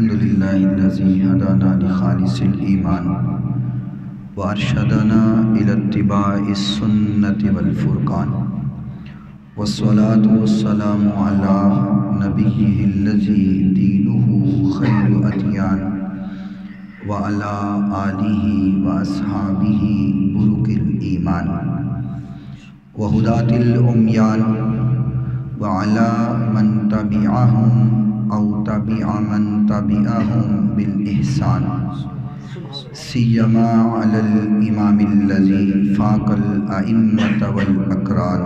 الحمد لله الذي هدانا لخالص الإيمان وأرشدنا إلى اتباع السنة والفرقان، والصلاة والسلام على نبيه الذي دينه خير أديان وعلى آله وأصحابه برك الإيمان وهداة الأميان وعلى من تبعهم أو تبع من تبعهم بالإحسان، سيما على الإمام الذي فاق الأئمة والأقران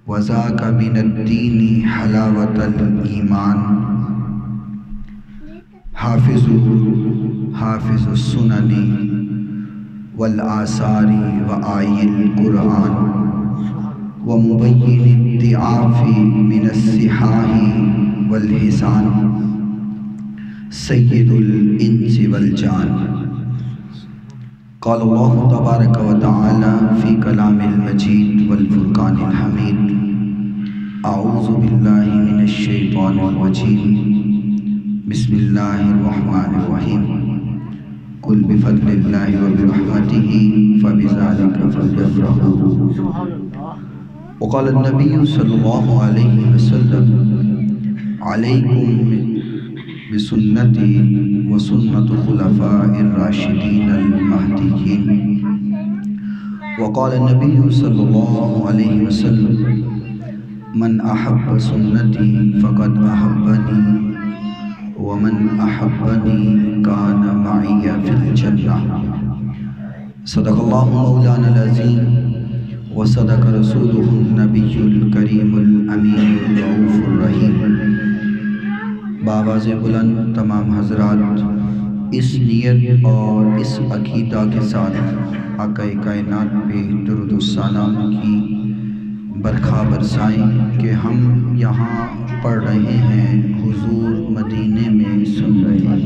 وذاك من الدين حلاوة الإيمان، حافظ السنن والآثار وآي القرآن ومبين الضعاف من الصحاح والحسان، سيد الإنس والجان. قال الله تبارك وتعالى في كلام المجيد والفرقان الحميد: أعوذ بالله من الشيطان الرجيم، بسم الله الرحمن الرحيم. قل بفضل الله وبرحمته فبذلك فليفرحوا. وقال النبي صلى الله عليه وسلم: عليكم بسنتي وسنة خلفاء الراشدين المهديين. وقال النبي صلى الله عليه وسلم: من أحب سنتي فقد أحبني ومن أحبني كان معي في الجنة. صدق الله مولانا العظيم وصدق رسوله النبي الكريم الأمين الرؤوف الرحيم. بآواز بلند تمام حضرات اس نیت اور اس عقیدہ کے ساتھ آقا کائنات پہ درود و سلام کی برکھا برسائیں کہ ہم یہاں پڑھ رہے ہیں، حضور مدینے میں سن رہے ہیں.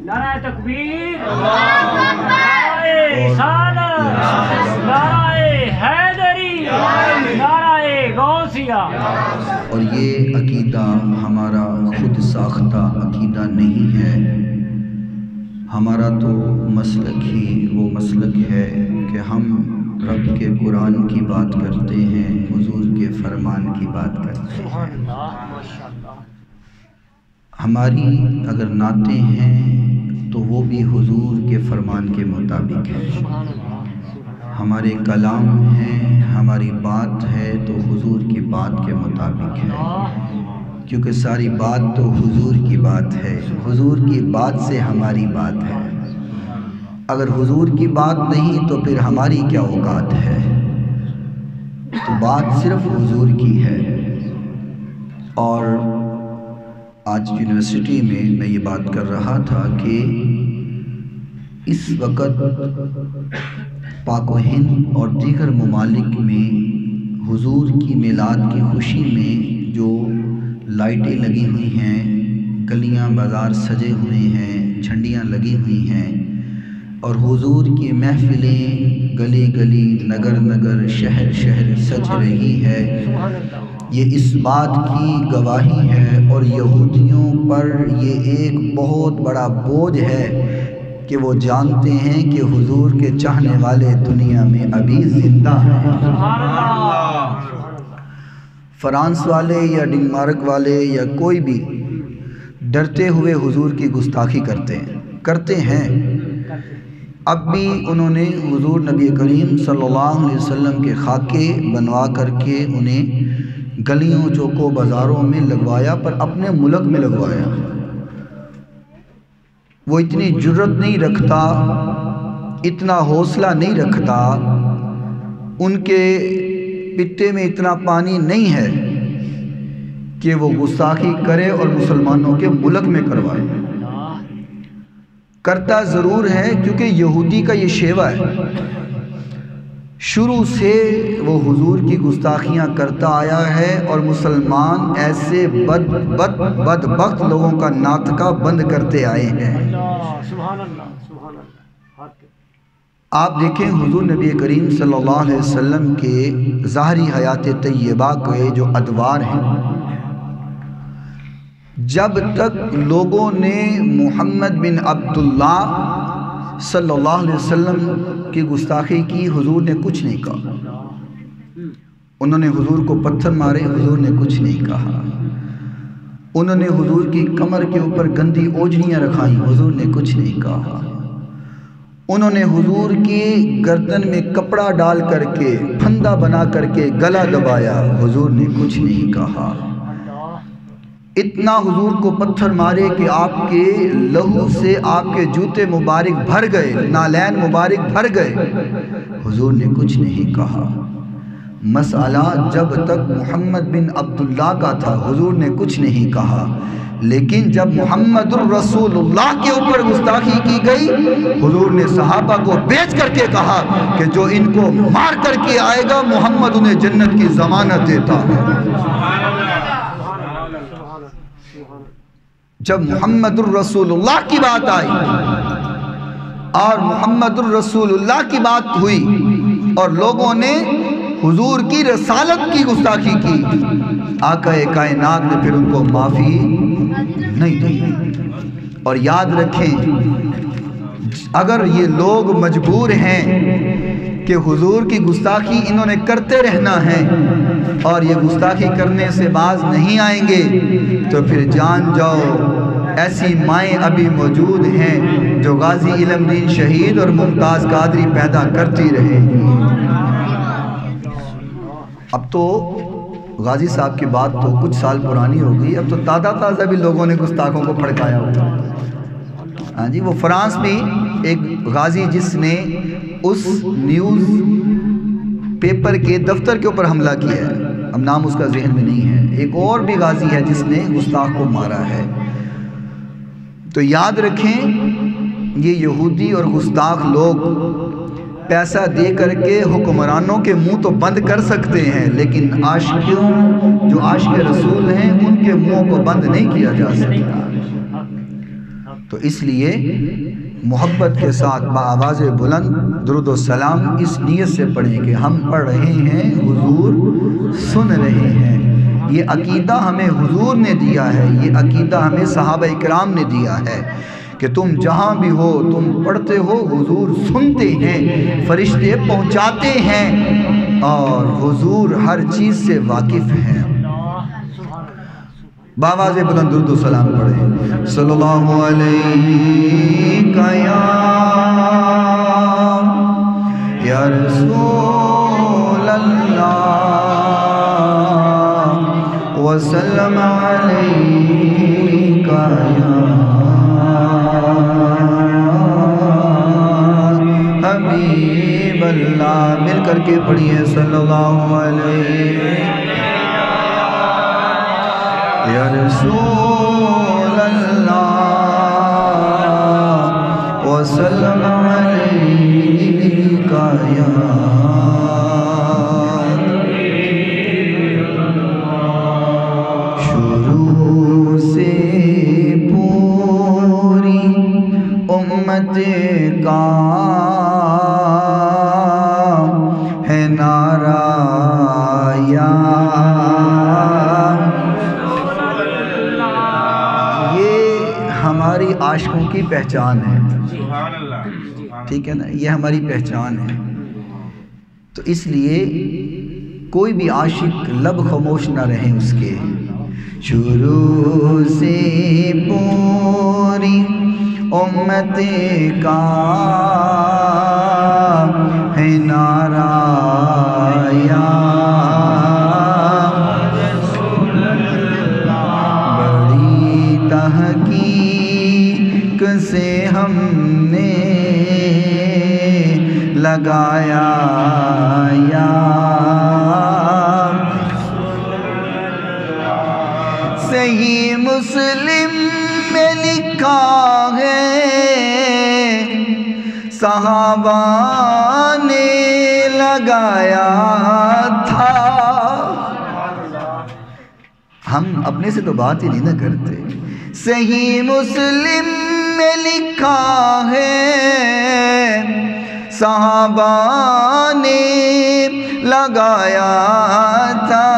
نعرہ تکبیر، نعرہ رسالت، نعرہ حیدری، نعرہ غوثیہ. اور یہ عقیدہ ہمارا خود ساختہ عقیدہ نہیں ہے، ہمارا تو مسلک ہی وہ مسلک ہے کہ ہم رب کے قرآن کی بات کرتے ہیں، حضور کے فرمان کی بات کرتے ہیں. ہماری اگر نعتیں ہیں تو وہ بھی حضور کے فرمان کے مطابق ہے. ہمارے کلام ہیں، ہماری بات ہے تو حضور کی بات کے مطابق ہے، کیونکہ ساری بات تو حضور کی بات ہے. حضور کی بات سے ہماری بات ہے. اگر حضور کی بات نہیں تو پھر ہماری کیا اوقات ہے؟ تو بات صرف حضور کی ہے. اور آج یونیورسٹی میں یہ بات کر رہا تھا کہ اس وقت پاک و ہند اور دیگر ممالک میں حضور کی میلاد کی خوشی میں جو لائٹیں لگی ہوئی ہیں، گلیاں بازار سجے ہوئے ہیں، جھنڈیاں لگی ہوئی ہیں، اور حضور کی محفلیں گلی گلی نگر نگر شہر شہر سج رہی ہے، یہ اس بات کی گواہی ہے. اور یہودیوں پر یہ ایک بہت بڑا بوجھ ہے کہ وہ جانتے ہیں کہ حضور کے چاہنے والے دنیا میں ابھی زندہ ہیں. فرانس والے یا ڈنمارک والے یا کوئی بھی ڈرتے ہوئے حضور کی گستاخی کرتے ہیں. اب بھی انہوں نے حضور نبی کریم صلی اللہ علیہ وسلم کے خاکے بنوا کر کے انہیں گلیوں چوکوں بازاروں میں لگوایا، پر اپنے ملک میں لگوایا. وہ اتنی جرت نہیں رکھتا، اتنا حوصلہ نہیں رکھتا، ان کے پتے میں اتنا پانی نہیں ہے کہ وہ گستاخی کرے اور مسلمانوں کے ملک میں کروائے. کرتا ضرور ہے کیونکہ یہودی کا یہ شیوا ہے، شروع سے وہ حضور کی گستاخیاں کرتا آیا ہے، اور مسلمان ایسے بدبخت لوگوں کا ناطقہ بند کرتے آئے ہیں. آپ دیکھیں حضور نبی کریم صلی اللہ علیہ وسلم کے ظاہری حیات طیبہ کے جو ادوار ہیں، جب تک لوگوں نے محمد بن عبداللہ صلی اللہ علیہ وسلم کی گستاخی کی، حضور نے کچھ نہیں کہا۔ انہوں نے حضور کو پتھر مارے، حضور نے کچھ نہیں کہا۔ انہوں نے حضور کی کمر کے اوپر گندی اوجھنیاں رکھائیں، حضور نے کچھ نہیں کہا۔ انہوں نے حضور کی گردن میں کپڑا ڈال کر کے پھندا بنا کر کے گلا دبایا، حضور نے کچھ نہیں کہا۔ اتنا حضور کو پتھر مارے کہ آپ کے لہو سے آپ کے جوتے مبارک بھر گئے، نالین مبارک بھر گئے، حضور نے کچھ نہیں کہا۔ مسئلہ جب تک محمد بن عبداللہ کا تھا، حضور نے کچھ نہیں کہا، لیکن جب محمد الرسول اللہ کے اوپر گستاخی کی گئی، حضور نے صحابہ کو بیچ کر کے کہا کہ جو ان کو مار کر کے آئے گا، محمد انہیں جنت کی ضمانت دیتا ہے۔ جب محمد الرسول اللہ کی بات آئی اور محمد الرسول اللہ کی بات ہوئی اور لوگوں نے حضور کی رسالت کی گستاخی کی، آقا کائنات نے پھر ان کو معافی نہیں دی۔ اور یاد رکھیں، اگر یہ لوگ مجبور ہیں کہ حضور کی گستاخی انہوں نے کرتے رہنا ہے اور یہ گستاخی کرنے سے باز نہیں آئیں گے، تو پھر جان جاؤ ایسی مائیں ابھی موجود ہیں جو غازی علم دین شہید اور ممتاز قادری پیدا کرتی رہیں گی۔ اب تو غازی صاحب کی بات تو کچھ سال پرانی ہو گئی، اب تو تازہ بھی لوگوں نے گستاخوں کو پھڑکایا ہوا۔ ہاں جی، وہ فرانس میں ایک غازی جس نے اس نیوز پیپر کے دفتر کے اوپر حملہ کیا ہے، اب نام اس کا ذہن میں نہیں ہے، ایک اور بھی غازی ہے جس نے گستاخ کو مارا ہے۔ تو یاد رکھیں، یہ یہودی اور گستاخ لوگ پیسہ دے کر کے حکمرانوں کے منہ تو بند کر سکتے ہیں، لیکن عاشقوں جو عاشق رسول ہیں ان کے منہ کو بند نہیں کیا جا سکتا۔ تو اس لیے محبت کے ساتھ بآواز بلند درود و سلام اس نیت سے پڑھیں کہ ہم پڑھ رہے ہیں، حضور سن رہے ہیں۔ یہ عقیدہ ہمیں حضور نے دیا ہے، یہ عقیدہ ہمیں صحابہ اکرام نے دیا ہے کہ تم جہاں بھی ہو تم پڑھتے ہو، حضور سنتے ہیں، فرشتے پہنچاتے ہیں اور حضور ہر چیز سے واقف ہیں۔ بآواز بلند درود و سلام پڑھیں۔ صلی اللہ علیہ یا رسول اللہ وسلم علیکہ یا حبیب اللہ۔ مل کر کے پڑھیے صلی اللہ علیہ یا رسول اللہ وسلم علیکہ یا شروع سے پوری امت کا ہے نعرہ یا ہماری عاشقوں کی پہچان ہے، ٹھیک ہے نا، یہ ہماری پہچان ہے۔ تو اس لیے کوئی بھی عاشق لب خاموش نہ رہیں اس کے۔ شروع سے پوری امت کا ہے نعرہ یا تحقیق سے ہم نے لگایا یا صحیح مسلم میں لکھا ہے صحابہ نے لگایا تھا۔ ہم اپنے سے تو بات ہی نہیں نہ کرتے۔ صحیح مسلم میں لکھا ہے صحابہ نے لگایا تھا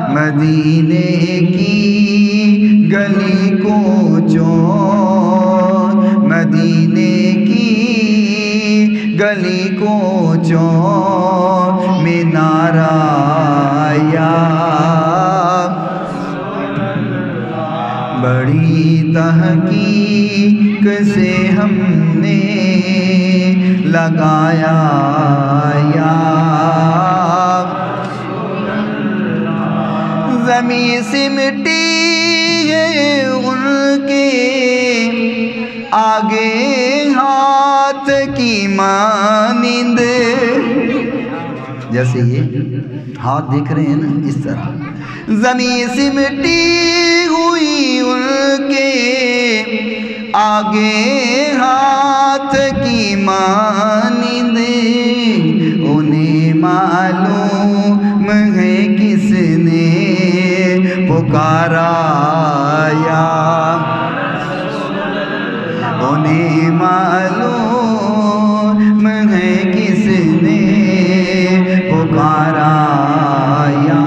مدینے کی گلی کوچوں، مدینے کی گلی کوچوں میں نعرہ آیا، بڑی تحقیق سے ہم نے لگایا یا زمین سے مٹی ہے ان کے آگے ہاتھ کی مانند، جیسے یہ ہاتھ دیکھ رہے ہیں نا اس طرح زمین سے مٹی ہوئی ان کے آگے ہاتھ کی مانند، انہیں معلوم ہے کس نے پکارا یا انہیں معلوم ہے کس نے پکارا یا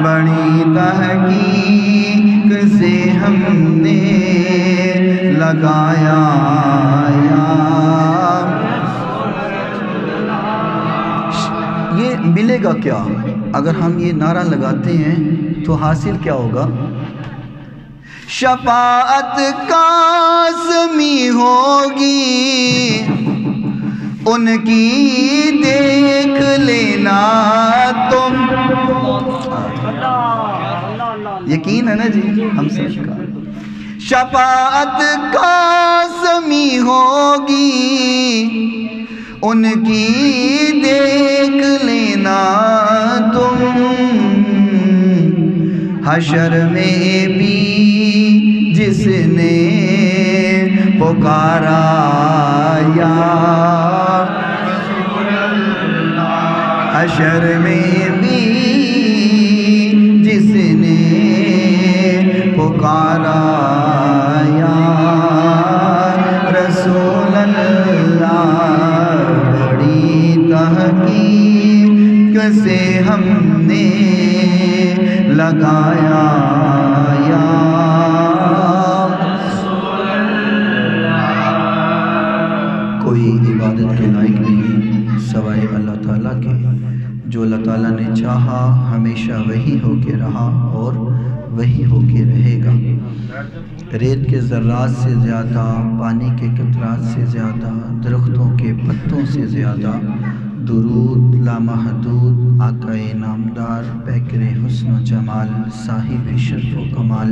بڑی تحقیق سے ہم نے لگایا یا یہ ملے گا کیا اگر ہم یہ نعرہ لگاتے ہیں تو حاصل کیا ہوگا؟ شفاعت قاسمی ہوگی ان کی دیکھ لینا تم، یقین ہے نا جی ہم سب کا، شفاعت قاسمی ہوگی ان کی دیکھ لینا تم، حشر میں بھی جس نے پکارا یا حشر میں بھی جس نے پکارا یا رسول اللہ، بڑی تحقیق سے ہم نے لگایا یا کوئی عبادت کے لائق نہیں سوائے اللہ تعالیٰ کے، جو اللہ تعالیٰ نے چاہا ہمیشہ وہی ہو کے رہا اور وہی ہو کے رہے گا، ریت کے ذرات سے زیادہ، پانی کے قطرات سے زیادہ، درختوں کے پتوں سے زیادہ، درود لامحدود آقا نامدار پیکر حسن و جمال، صاحب شرف و کمال،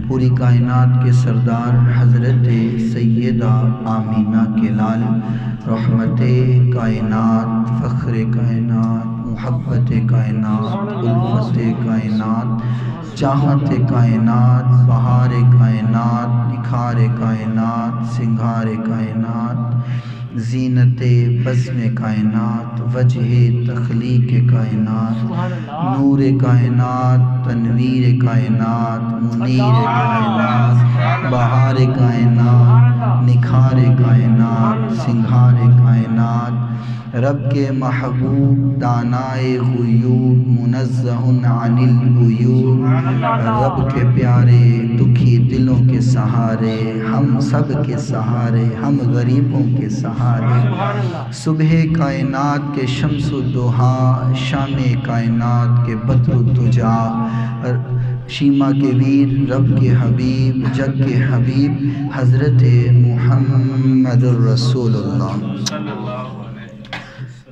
پوری کائنات کے سردار حضرت سیدہ آمینہ کے لال، رحمت کائنات، فخر کائنات، محبت کائنات، الفت کائنات، چاہت کائنات، بہار کائنات، نکھار کائنات، سنگھار کائنات، زینت بزم کائنات، وجہ تخلیق کائنات، نور کائنات، تنویر کائنات، منیر کائنات، بہار کائنات، نکھار کائنات، سنگھار کائنات، رب کے محبوب دانائے غیوب، منزہ عن العیوب، رب کے پیارے دکھی دلوں کے سہارے، ہم سب کے سہارے، ہم غریبوں کے سہارے، صبح کائنات کے شمس و ضحیٰ، شام کائنات کے بدر و دجا، شیما کے ویر، رب کے حبیب، جگ کے حبیب، حضرت محمد الرسول اللہ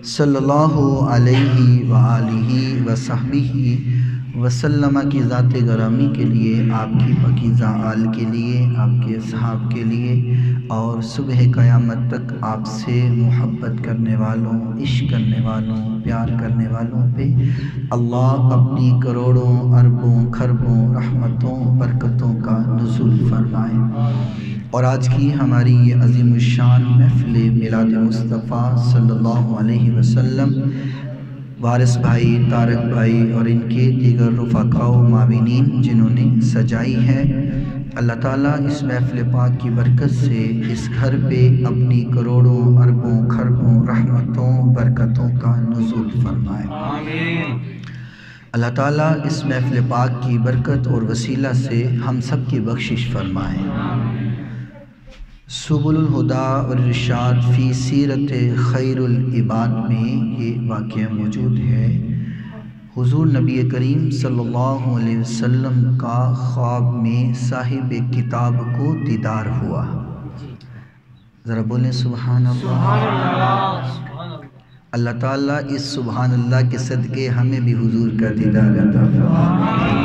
صلی اللہ علیہ وآلہ وصحبہ وسلم کی ذات گرامی کے لیے، آپ کی پاکیزہ آل کے لیے، آپ کے اصحاب کے لیے اور صبح قیامت تک آپ سے محبت کرنے والوں، عشق کرنے والوں، پیار کرنے والوں پہ اللہ اپنی کروڑوں اربوں خربوں رحمتوں برکتوں کا نزول فرمائے۔ اور آج کی ہماری یہ عظیم الشان محفل میلاد مصطفیٰ صلی اللہ علیہ وسلم وارث بھائی، طارق بھائی اور ان کے دیگر رفقاء و معاونین جنہوں نے سجائی ہے، اللہ تعالیٰ اس محفل پاک کی برکت سے اس گھر پہ اپنی کروڑوں اربوں خربوں رحمتوں برکتوں کا نزول فرمائے۔ آمین۔ اللہ تعالیٰ اس محفل پاک کی برکت اور وسیلہ سے ہم سب کی بخشش فرمائے۔ سبل الہدیٰ والارشاد فی سیرت خیر العباد میں یہ واقعہ موجود ہے۔ حضور نبی کریم صلی اللہ علیہ وسلم کا خواب میں صاحب کتاب کو دیدار ہوا۔ ذرا بولیں سبحان اللہ۔ اللہ تعالیٰ اس سبحان اللہ کے صدقے ہمیں بھی حضور کا دیدار عطا فرمائے۔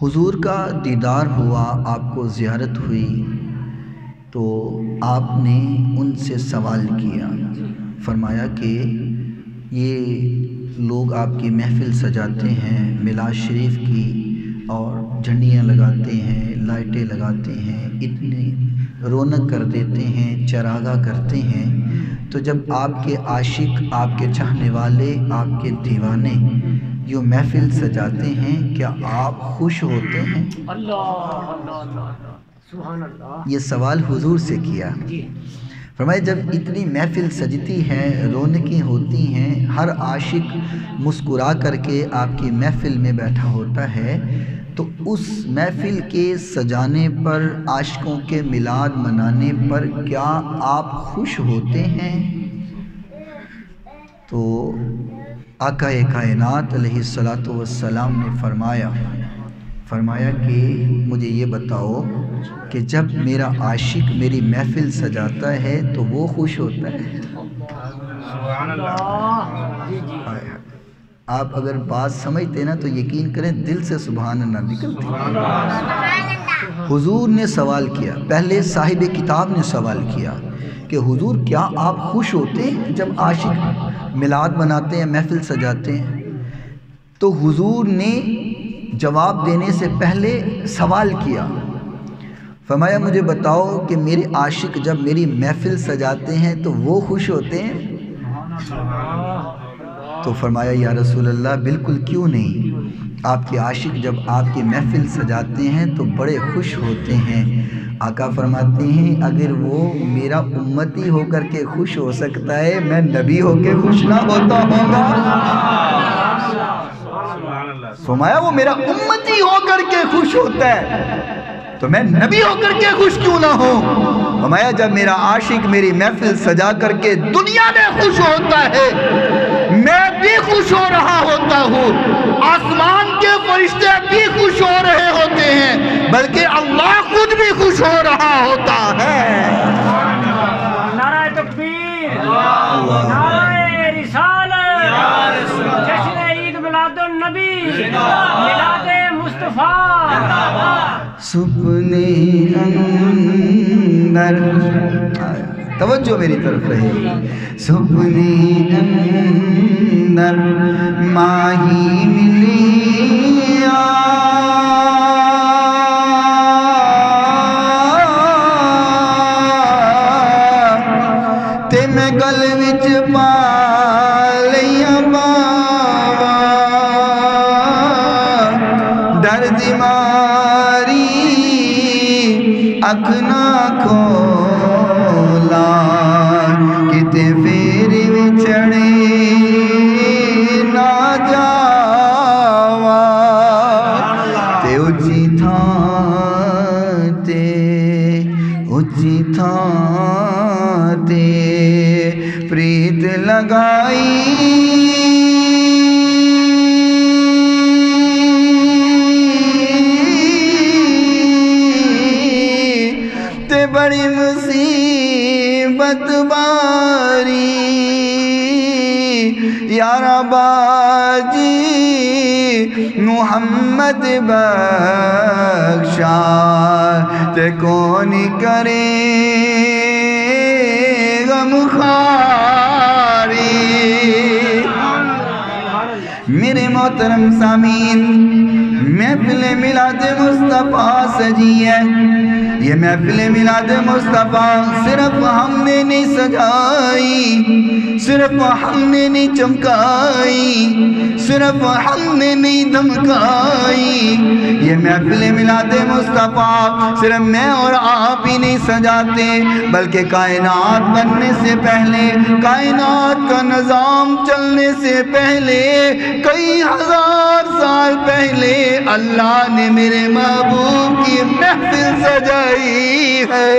حضور کا دیدار ہوا، آپ کو زیارت ہوئی تو آپ نے ان سے سوال کیا، فرمایا کہ یہ لوگ آپ کی محفل سجاتے ہیں میلاد شریف کی اور جھنڈیاں لگاتے ہیں، لائٹیں لگاتے ہیں، اتنی رونق کر دیتے ہیں، چراغاں کرتے ہیں، تو جب آپ کے عاشق، آپ کے چاہنے والے، آپ کے دیوانے یہ محفل سجاتے ہیں، کیا آپ خوش ہوتے ہیں؟ اللہ سبحان اللہ۔ یہ سوال حضور سے کیا۔ فرمایا جب اتنی محفل سجتی ہے، رونقیں ہوتی ہیں، ہر عاشق مسکرا کر کے آپ کی محفل میں بیٹھا ہوتا ہے، تو اس محفل کے سجانے پر، عاشقوں کے میلاد منانے پر کیا آپ خوش ہوتے ہیں؟ تو آقا کائنات علیہ السلام نے فرمایا کہ مجھے یہ بتاؤ کہ جب میرا عاشق میری محفل سجاتا ہے تو وہ خوش ہوتا ہے؟ آپ اگر بات سمجھتے نا تو یقین کریں دل سے سبحان اللہ نکلتی۔ حضور نے سوال کیا، پہلے صاحب کتاب نے سوال کیا کہ حضور کیا آپ خوش ہوتے ہیں جب عاشق میلاد مناتے ہیں، محفل سجاتے ہیں؟ تو حضور نے جواب دینے سے پہلے سوال کیا، فرمایا مجھے بتاؤ کہ میرے عاشق جب میری محفل سجاتے ہیں تو وہ خوش ہوتے ہیں؟ تو فرمایا یا رسول اللہ بالکل کیوں نہیں، آپ کے عاشق جب آپ کی محفل سجاتے ہیں تو بڑے خوش ہوتے ہیں۔ آقا فرماتے ہیں اگر وہ میرا امتی ہو کر کے خوش ہو سکتا ہے، میں نبی ہو کے خوش نہ ہوتا ہوں گا؟ فرمایا وہ میرا امتی ہو کر کے خوش ہوتا ہے تو میں نبی ہو کر کے خوش کیوں نہ ہوں؟ فرمایا جب میرا عاشق میری محفل سجا کر کے دنیا میں خوش ہوتا ہے، میں بھی خوش ہو رہا ہوتا ہوں، آسمان کے فرشتے بھی خوش ہو رہے ہوتے ہیں، بلکہ اللہ خود بھی خوش ہو رہا ہوتا ہے۔ نعرہ تکبیر، نعرہ رسالت، جشن عید میلاد النبی، میلاد مصطفیٰ۔ سپنے اندر توجہ میری طرف رہے، سپنے اندر ماہی ملیا تے میں گل وچ پا لیا بابا، درد ماری اکھ نہ کھولا، کتے پھر وچھڑے نہ جاوا، تے اچھی تھاں تے پریت لگائی، تے بڑی مصیبت باری، یارا باجی محمد بخشا، تے کون کرے غم خواری۔ میرے محترم سامعین، محفل میلاد مصطفیٰ سجی ہے، یہ محفل میلاد مصطفیٰ صرف ہم نے نہیں سجائی، صرف ہم نے نہیں چمکائی، صرف ہم نے نہیں دھمکائی. یہ محفل میلاد مصطفیٰ صرف میں اور آپ ہی نہیں سجاتے، بلکہ کائنات بننے سے پہلے، کائنات کا نظام چلنے سے پہلے، کئی ہزار سال پہلے اللہ نے میرے محبوب کی محفل سجائی ہے.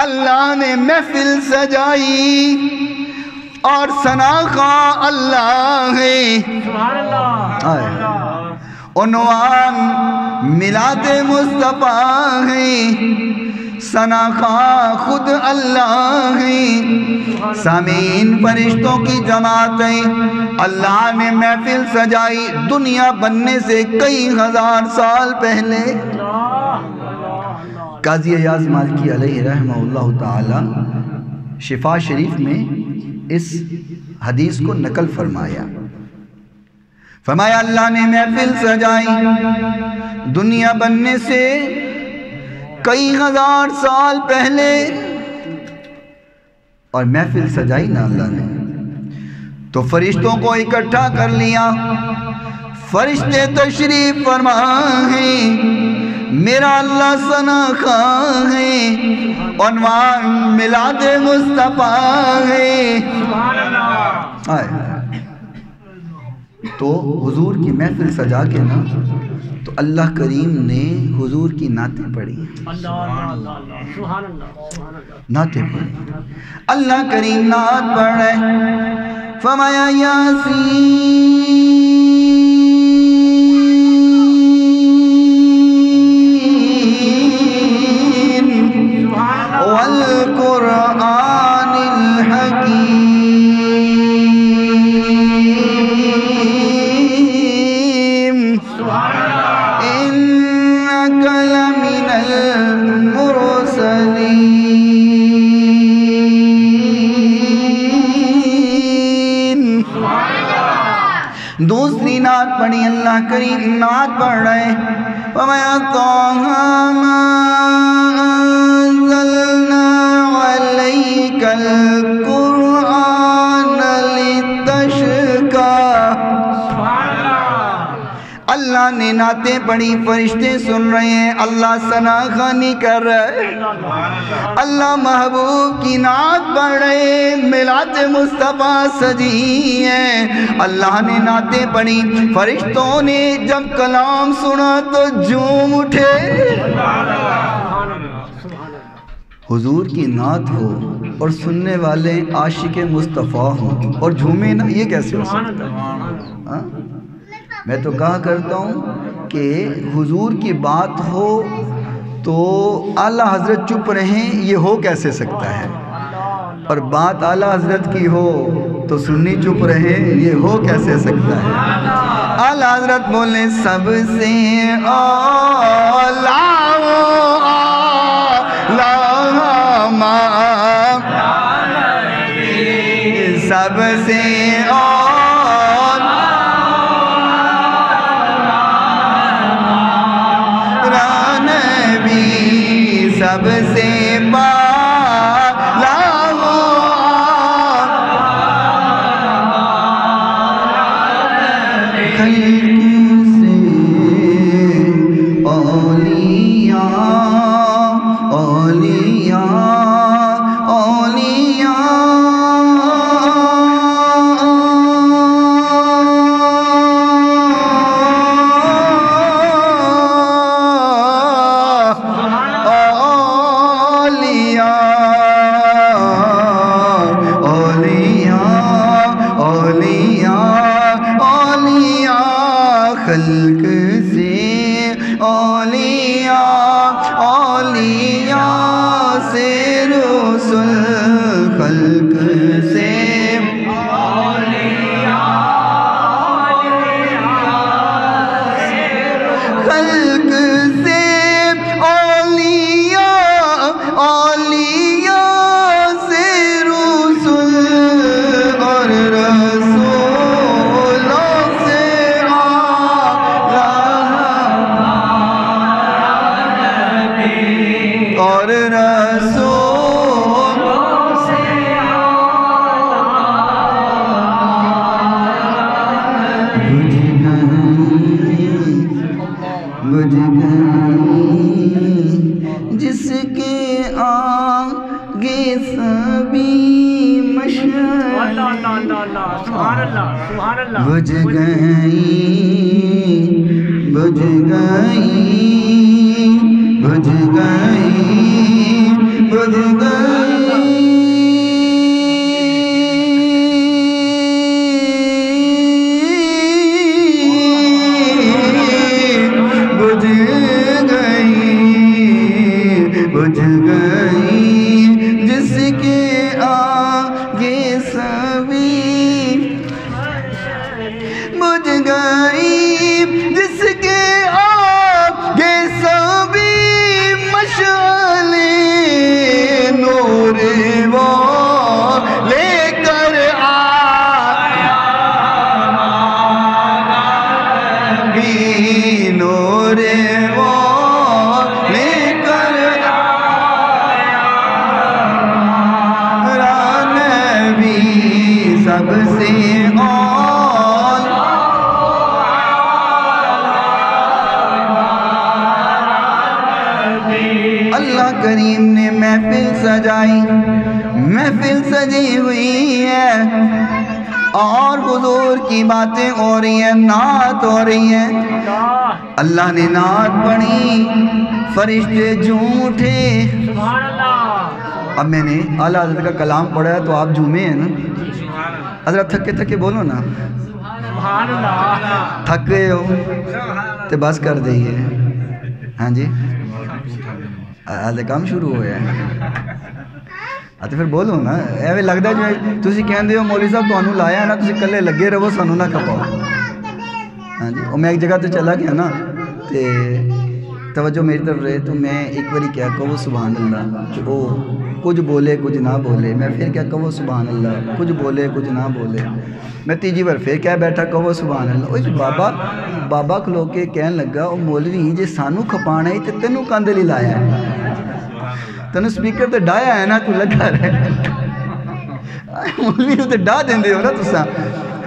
اللہ نے محفل سجائی اور ثناخواں اللہ ہے. عنوان میلاد مصطفیٰ ہے، ثناخواں خود اللہ ہے. سامعین فرشتوں کی جماعت ہے. اللہ نے محفل سجائی دنیا بننے سے کئی ہزار سال پہلے. قاضی ایاز مالکی علیہ رحمہ اللہ تعالی شفا شریف میں اس حدیث کو نقل فرمایا. فرمایا اللہ نے محفل سجائی دنیا بننے سے کئی ہزار سال پہلے، اور محفل سجائی نا اللہ نے تو فرشتوں کو اکٹھا کر لیا. فرشتے تشریف فرما ہیں، میرا اللہ ثناخواں ہے. عنوان میلاد مصطفیٰ ہے. تو حضور کی محفل سجا کے نا تو اللہ کریم نے حضور کی نعتیں پڑھی، نعتیں پڑھی. اللہ کریم نعت پڑھ رہے، فرمایا یاسین والقرآن الحکیم دوسری نعت پڑھی. اللہ کریم نعت پڑھ رہے، وَمَا طَاهَ مَا أَنزَلْنَا عَلَيْكَ الْقُرْآنَ لِتَشْقَى. اللہ نے نعتیں پڑھی، فرشتے سن رہے ہیں، اللہ ثناخوانی کر رہے، اللہ محبوب کی نعت پڑھ رہے. میلاد مصطفیٰ سجی ہے، اللہ نے نعتیں پڑھی. فرشتوں نے جب کلام سنا تو جھوم اٹھے. حضور کی نعت ہو اور سننے والے عاشق مصطفیٰ ہوں اور جھومے نہ، یہ کیسے ہو سکتا ہے؟ میں تو کہا کرتا ہوں کہ حضور کی بات ہو تو اعلیٰ حضرت چپ رہیں، یہ ہو کیسے سکتا ہے؟ اور بات اعلیٰ حضرت کی ہو تو سنی چپ رہے، یہ ہو کیسے سکتا ہے؟ اعلیٰ حضرت بولے سب سے اعلیٰ سب سے سب سے بالا خلق سے اولیاء اولیاء اولیاء خلق سے اولیاء اولیاء سے رسل خلق سے خلق سے اولیاء اولیاء سے رسل اور اللہ اللہ اللہ اللہ سبحان اللہ سبحان اللہ بجھ گئی بجھ گئی بجھ گئی بجھ گئی بجھ گئی بجھ گئی جس کے آگے سبھی بجھ گئی جس کے آگے سبھی مشعلیں نور وہ لے کر آیا بھی نور وہ لے کر آیا نبی سب سے اللہ کریم نے محفل سجائی محفل سجی ہوئی ہے اور حضور کی باتیں ہو رہی ہیں نعت ہو رہی ہیں اللہ نے نعت پڑھی فرشتے جھوم اٹھے سبحان اللہ اب میں نے اعلیٰ حضرت کا کلام پڑھا ہے تو آپ جھومے ہیں نا حضرت تھکے تھکے بولو نا سبحان اللہ تھک گئے ہو تو بس کر دئیے ہاں جی آج کام شروع ہویا ہے تو پھر بولو نا ایویں لگتا ہے جو تسی کہندے ہو مولوی صاحب تانوں لایا نا تسی کلے لگے رہو سانوں نہ کھپاؤ ہاں جی اور میں ایک جگہ تے چلا گیا نا تے توجہ میری طرف رہے تو میں ایک باری کیا کہو سبحان اللہ وہ کچھ بولے کچھ نہ بولے میں پھر کیا کہو سبحان اللہ کچھ بولے کچھ نہ بولے میں تیجی بار پھر کیا بیٹھا کہو سبحان اللہ اوہ بابا کھلو کے کہن لگا او مولوی جے سانو کھپانا ہی تے تینوں کاندے لی لایا ہے تینوں سپیکر تے ڈایا ہے نا تو لگا رہے مولوی تے ڈا دیں دے ہو نا تسا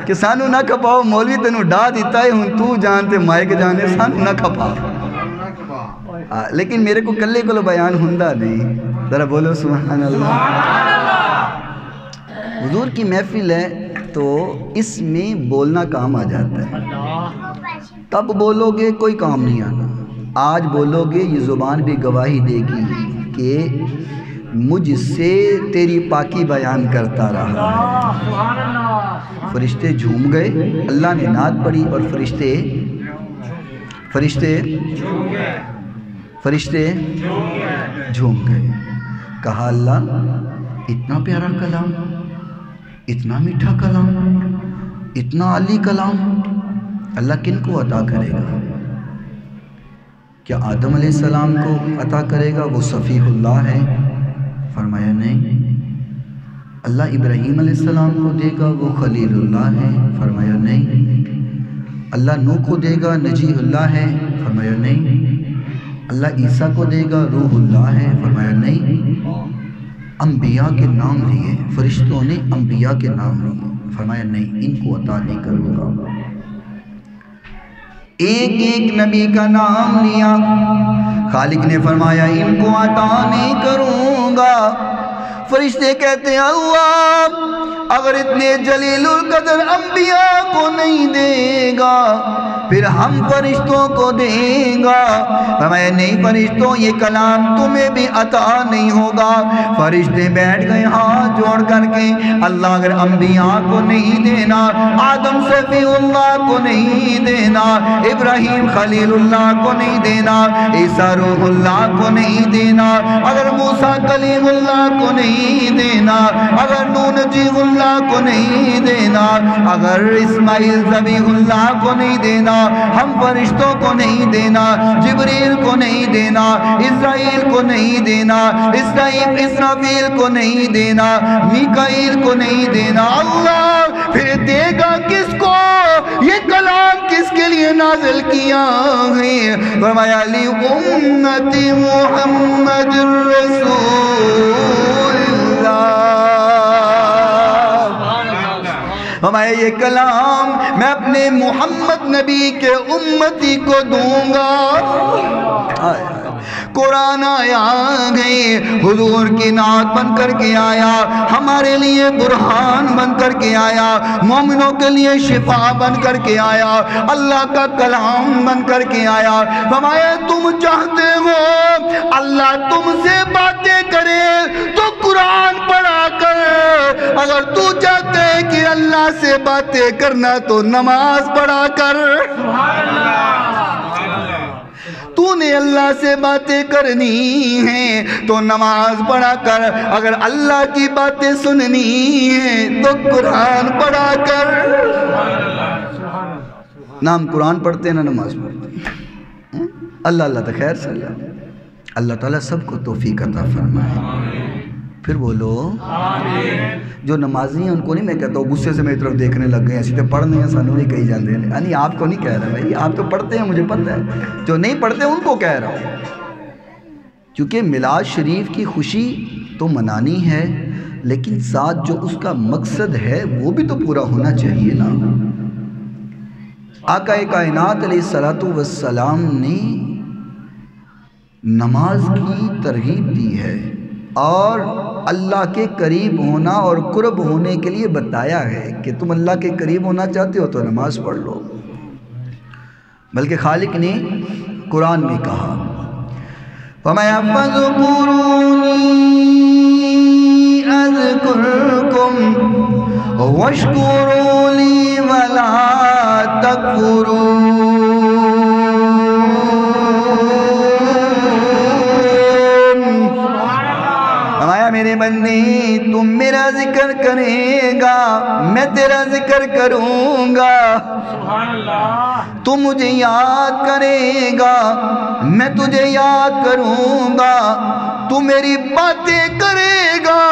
کہ سانو نہ کھپاؤ مولوی تینوں ڈا دیتا ہے ہوں تو جانتے مائک جانے سانو نہ کھپاؤ لیکن میرے کو کلے کو بیان ہندہ نہیں ذرا بولو سبحان اللہ حضور کی محفل ہے تو اس میں بولنا کام آ جاتا ہے تب بولو گے کوئی کام نہیں آنا آج بولو گے یہ زبان بھی گواہی دے گی کہ مجھ سے تیری پاکی بیان کرتا رہا فرشتے جھوم گئے اللہ نے نعت پڑھی اور فرشتے جھوم گئے کہا اللہ اتنا پیارا کلام اتنا میٹھا کلام اتنا عالی کلام اللہ کن کو عطا کرے گا کیا آدم علیہ السلام کو عطا کرے گا وہ صفیح اللہ ہے فرمایا نہیں اللہ ابراہیم علیہ السلام کو دے گا وہ خلیل اللہ ہے فرمایا نہیں اللہ نوح کو دے گا نجیح اللہ ہے فرمایا نہیں اللہ عیسیٰ کو دے گا روح اللہ ہے فرمایا نہیں انبیاء کے نام لیے فرشتوں نے انبیاء کے نام لیے فرمایا نہیں ان کو عطا نہیں کروں گا ایک ایک نبی کا نام لیا خالق نے فرمایا ان کو عطا نہیں کروں گا فرشتے کہتے ہیں اللہ اگر اتنے جلیل القدر انبیاء کو نہیں دے گا پھر ہم فرشتوں کو دیں گا فرمایا نہیں فرشتوں یہ کلام تمہیں بھی عطا نہیں ہوگا فرشتے بیٹھ گئے ہاتھ جوڑ کر کے اللہ اگر انبیاء کو نہیں دینا آدم صفی اللہ کو نہیں دینا ابراہیم خلیل اللہ کو نہیں دینا عیسیٰ روح اللہ کو نہیں دینا اگر موسیٰ کلیم اللہ کو نہیں دینا اگر نوح نجیب اللہ کو نہیں دینا اگر اسماعیل ذبیح اللہ کو نہیں دینا ہم فرشتوں کو نہیں دینا جبریل کو نہیں دینا اسرائیل کو نہیں دینا اسرافیل کو نہیں دینا میکائیل کو نہیں دینا اللہ پھر دے گا کس کو یہ کلام کس کے لیے نازل کیا ہے فرمایا لی امت محمد رسول ہمیں یہ کلام میں اپنے محمد نبی کے امتی کو دوں گا قرآن آ گئے، حضور کی نعت بن کر کے آیا، ہمارے لیے برہان بن کر کے آیا، مومنوں کے لیے شفا بن کر کے آیا، اللہ کا کلام بن کر کے آیا۔ فرمایا تم چاہتے ہو اللہ تم سے باتیں کرے تو قرآن پڑھا کر، اگر تو چاہتے ہے کہ اللہ سے باتیں کرنا تو نماز پڑھا کر۔ تو نے اللہ سے باتیں کرنی ہیں تو نماز پڑھا کر، اگر اللہ کی باتیں سننی ہیں تو قرآن پڑھا کر۔ نام قرآن پڑھتے ہیں نہ نماز پڑھتے ہیں۔ اللہ اللہ تو خیر صلی اللہ تعالیٰ سب کو توفیق عطا فرمائے۔ پھر بولو جو نمازی ہیں ان کو نہیں میں کہتا ہوں غصے سے میری طرف دیکھنے لگ گئے، ایسی تو پڑھنے ہیں سانوں نہیں کہی جاندے ہیں، یعنی آپ کو نہیں کہہ رہا بھائی، آپ تو پڑھتے ہیں مجھے پتہ ہے، جو نہیں پڑھتے ان کو کہہ رہا ہوں، کیونکہ میلاد شریف کی خوشی تو منانی ہے لیکن ساتھ جو اس کا مقصد ہے وہ بھی تو پورا ہونا چاہیے نا۔ آقا کائنات علیہ السلام نے نماز کی ترغیب دی ہے اور اللہ کے قریب ہونا اور قرب ہونے کے لیے بتایا ہے کہ تم اللہ کے قریب ہونا چاہتے ہو تو نماز پڑھ لو، بلکہ خالق نے قرآن میں کہا فَذْكُرُونِي أَذْكُرْكُمْ وَاشْكُرُوا لِي وَلَا تَكْفُرُونَ۔ میرے بندے تم میرا ذکر کرے گا میں تیرا ذکر کروں گا، تو مجھے یاد کرے گا میں تجھے یاد کروں گا، تو میری باتیں کرے گا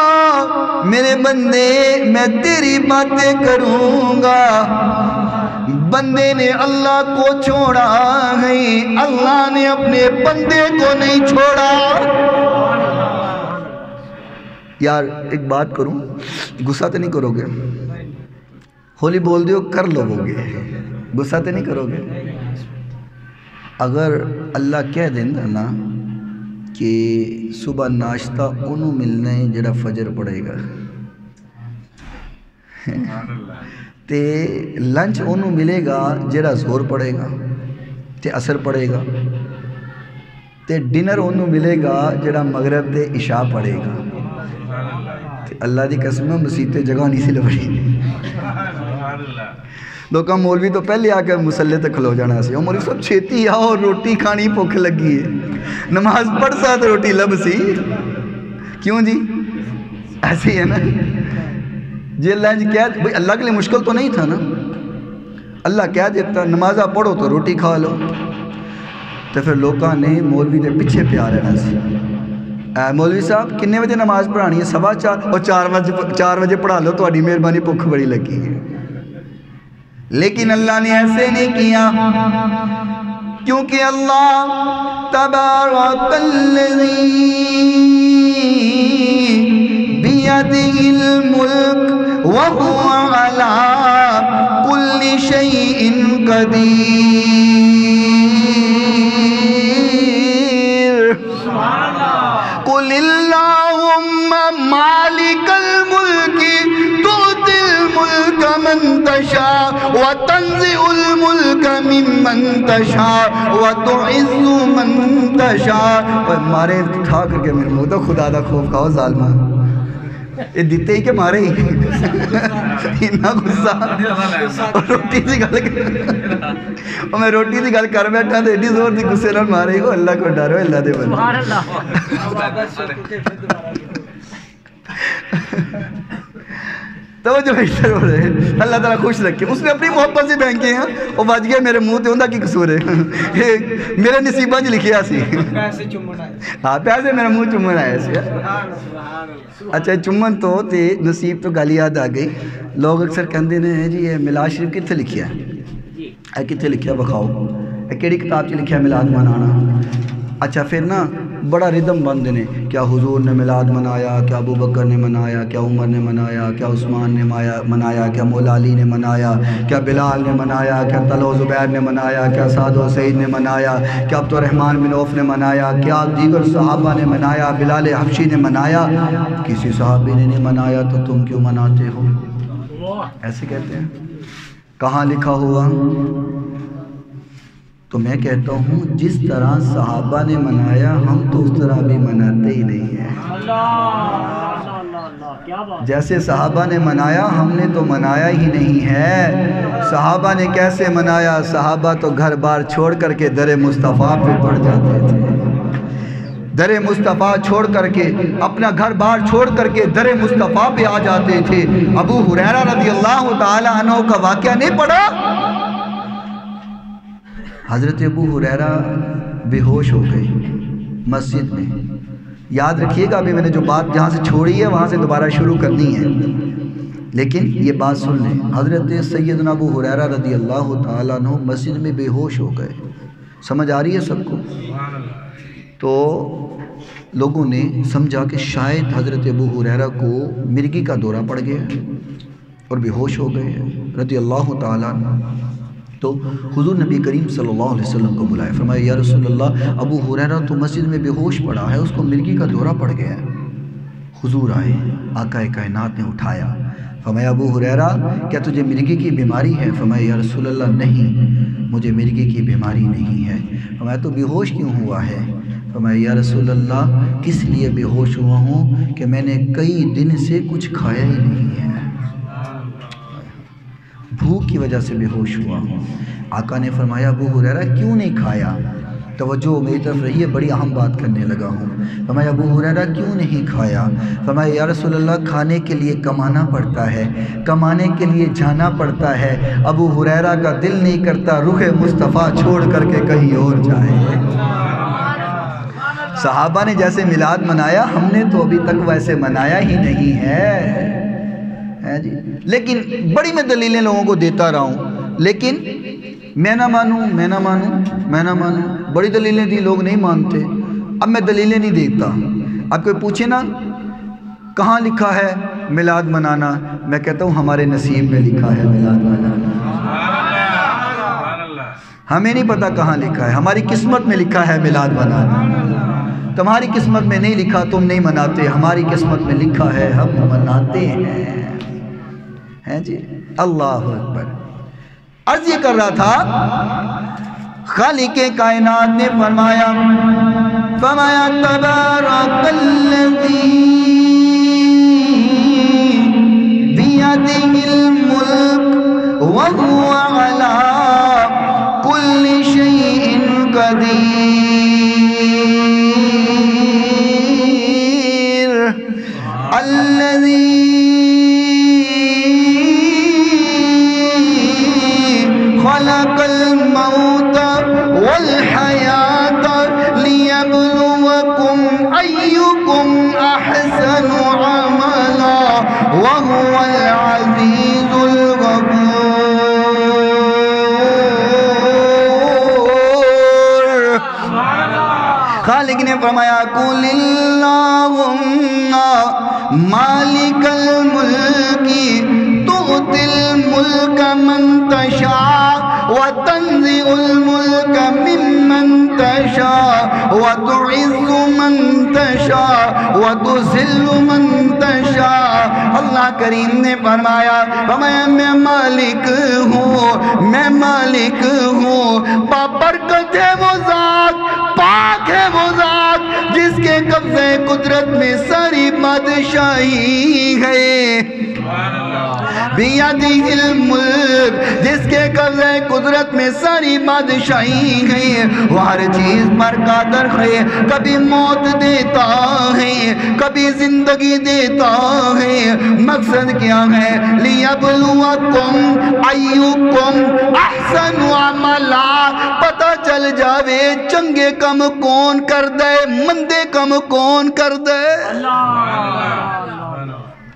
میرے بندے میں تیری باتیں کروں گا۔ بندے نے اللہ کو چھوڑا نہیں، اللہ نے اپنے بندے کو نہیں چھوڑا۔ یار ایک بات کروں، غصہ تو نہیں کرو گے؟ ہولی بول دیو کر لو گے، غصہ تو نہیں کرو گے؟ اگر اللہ کہہ دینا نا کہ صبح ناشتہ انہوں ملنا ہے جڑا فجر پڑے گا، تے لنچ انہوں ملے گا جڑا ظہر پڑے گا تے عصر پڑے گا، تے ڈنر انہوں ملے گا جڑا مغرب تے عشاء پڑے گا، اللہ دی قسم مسیح تے جگہ نہیں سی لبڑی۔ لوکاں مولوی تو پہلے آ کے مسلے تے کھلو جانا سی، مولوی سب چھیتی آؤ روٹی کھانی بھوک لگی ہے، نماز پڑھ سا تو روٹی لب سی، کیوں جی ایسے ہی ہے نا جی۔ اللہ جی کہہ بھئی اللہ کے لیے مشکل تو نہیں تھا نا، اللہ کہہ دیتا نمازہ پڑھو تو روٹی کھا لو، تو پھر لوکاں نے مولوی دے پیچھے پیار رہنا سی۔ مولوی صاحب کنے بجے نماز پڑھانی ہے؟ 4:15 اور 4 بجے پڑھا لو، تو اڈی مہربانی بھوک بڑی لگی ہے۔ لیکن اللہ نے ایسے نہیں کیا، کیونکہ اللہ تبارک الذی بیدہ الملک وہو علی کل شیء قدیر۔ قل اللہم مالک الملک تؤتی الملک من تشاء وتنزع الملک ممن تشاء وتعز من تشاء۔ مارے اٹھا کر کے میرے منہ تو خدا دا خوف کھاؤ ظالمہ، یہ دیتے ہی کہ مارے ہی اتنا غصہ روٹی سی گل اور میں روٹی سی گل کر بیٹھا تو ایڈی زور دی غصے نال مارے ہو۔ اللہ کو ڈرو، اللہ دے بندے۔ توجہ ادھر ہو رہے، اللہ تعالیٰ خوش رکھے، اس نے اپنی محبت سے بینکے ہیں وہ بچ گئے میرے منہ تے ہوندا کی قصور ہے، میرے نصیبہ چ لکھیا سی، ہاں پیسے میرے منہ چومن آیا سی۔ اچھا چومن تو تے نصیب تو گل یاد آ گئی، لوگ اکثر کہندے نے جی یہ میلاد شریف کتنے لکھیا ہے، اے کتنے لکھیا بخاؤ، اے کیڑی کتاب چ لکھیا میلاد منانا؟ اچھا پھر نا بڑا ردم بند نے، کیا حضور نے میلاد منایا، کیا ابو بکر نے منایا، کیا عمر نے منایا، کیا عثمان نے منایا، کیا مولا علی نے منایا، کیا بلال نے منایا، کیا طلحہ و زبیر نے منایا، کیا سعد و سعید نے منایا، کیا عبد الرحمن بن عوف نے منایا، کیا دیگر صحابہ نے منایا، بلال حبشی نے منایا، کسی صحابی نے نہیں منایا تو تم کیوں مناتے ہو؟ ایسے کہتے ہیں۔ کہاں لکھا ہوا؟ تو میں کہتا ہوں جس طرح صحابہ نے منایا ہم تو اس طرح بھی مناتے ہی نہیں ہیں۔ جیسے صحابہ نے منایا ہم نے تو منایا ہی نہیں ہے۔ صحابہ نے کیسے منایا؟ صحابہ تو گھر بار چھوڑ کر کے در مصطفیٰ پہ پڑ جاتے تھے، در مصطفیٰ چھوڑ کر کے، اپنا گھر بار چھوڑ کر کے در مصطفیٰ پہ آ جاتے تھے۔ ابو ہریرہ رضی اللہ تعالی عنہ کا واقعہ نہیں پڑھا؟ حضرت ابو ہریرہ بے ہوش ہو گئے مسجد میں۔ یاد رکھیے گا، ابھی میں نے جو بات جہاں سے چھوڑی ہے وہاں سے دوبارہ شروع کرنی ہے، لیکن یہ بات سن لیں۔ حضرت سیدنا ابو ہریرہ رضی اللہ تعالیٰ عنہ مسجد میں بے ہوش ہو گئے۔ سمجھ آ رہی ہے سب کو؟ تو لوگوں نے سمجھا کہ شاید حضرت ابو ہریرہ کو مرگی کا دورہ پڑ گیا اور بے ہوش ہو گئے رضی اللہ تعالیٰ عنہ۔ تو حضور نبی کریم صلی اللہ علیہ وسلم کو بلائے، فرمایا یا رسول اللہ ابو ہریرہ تو مسجد میں بے ہوش پڑا ہے، اس کو مرگی کا دورہ پڑ گیا ہے۔ حضور آئے، آقا کائنات نے اٹھایا، فرمایا ابو ہریرہ کیا تجھے مرگی کی بیماری ہے؟ فرمایا یا رسول اللہ نہیں، مجھے مرگی کی بیماری نہیں ہے۔ فرمایا تو بے ہوش کیوں ہوا ہے؟ فرمایا یا رسول اللہ کس لیے بے ہوش ہوا ہوں کہ میں نے کئی دن سے کچھ کھایا ہی نہیں ہے، بھوک کی وجہ سے بے ہوش ہوا ہوں۔ آقا نے فرمایا ابو ہریرہ کیوں نہیں کھایا؟ توجہ میری طرف رہی ہے، بڑی اہم بات کرنے لگا ہوں۔ فرمایا ابو ہریرہ کیوں نہیں کھایا؟ فرمایا یا رسول اللہ کھانے کے لیے کمانا پڑتا ہے، کمانے کے لیے جانا پڑتا ہے، ابو ہریرہ کا دل نہیں کرتا رخ مصطفیٰ چھوڑ کر کے کہیں اور جائے۔ صحابہ نے جیسے میلاد منایا ہم نے تو ابھی تک ویسے منایا ہی نہیں ہے جی۔ لیکن بڑی میں دلیلیں لوگوں کو دیتا رہا ہوں، لیکن میں نہ مانوں، بڑی دلیلیں دی، لوگ نہیں مانتے۔ اب میں دلیلیں نہیں دیتا۔ اب کوئی پوچھے نا کہاں لکھا ہے میلاد منانا، میں کہتا ہوں ہمارے نصیب میں لکھا ہے میلاد منانا۔ ہمیں نہیں پتا کہاں لکھا ہے، ہماری قسمت میں لکھا ہے میلاد منانا۔ تمہاری قسمت میں نہیں لکھا، تم نہیں مناتے، ہماری قسمت میں لکھا ہے، ہم مناتے ہیں جی۔ اللہ اکبر۔ عرض یہ کر رہا تھا، خالق کائنات نے فرمایا تبارک الذی بیدہ الملک وہو علی کل شیء قدیر، الذی خلق الموت والحیات لیبلوکم ایکم احسن عملا وہو العزیز الغفور۔ خالق نے فرمایا قل اللہم مالک الملک تؤتی الملک من تشاء وتنزع الملک ممن تشاء وتعز من تشاء وتذل من تشاء۔ اللہ کریم نے فرمایا میں مالک ہوں، بابرکت ہے وہ ذات، پاک ہے وہ ذات جس کے قبضے قدرت میں ساری بادشاہی ہے، بیدہ الملک جس کے قبضے قدرت میں ساری بادشاہی ہے، وہ ہر چیز پر قادر ہے، کبھی موت دیتا ہے کبھی زندگی دیتا ہے۔ مقصد کیا ہے؟ لیبلوکم ایکم احسن عملا، پتہ چل جاوے چنگے کم کون کر دے، مندے کم کون کر دے۔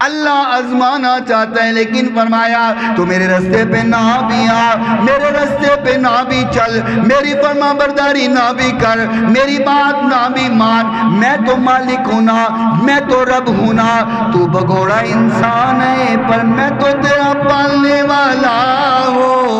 اللہ آزمانا چاہتا ہے، لیکن فرمایا تو میرے راستے پہ نہ بھی آ، میرے راستے پہ نہ بھی چل، میری فرما برداری نہ بھی کر، میری بات نہ بھی مان، میں تو مالک ہوں نا، میں تو رب ہوں نا، تو بگوڑا انسان ہے پر میں تو تیرا پالنے والا ہوں،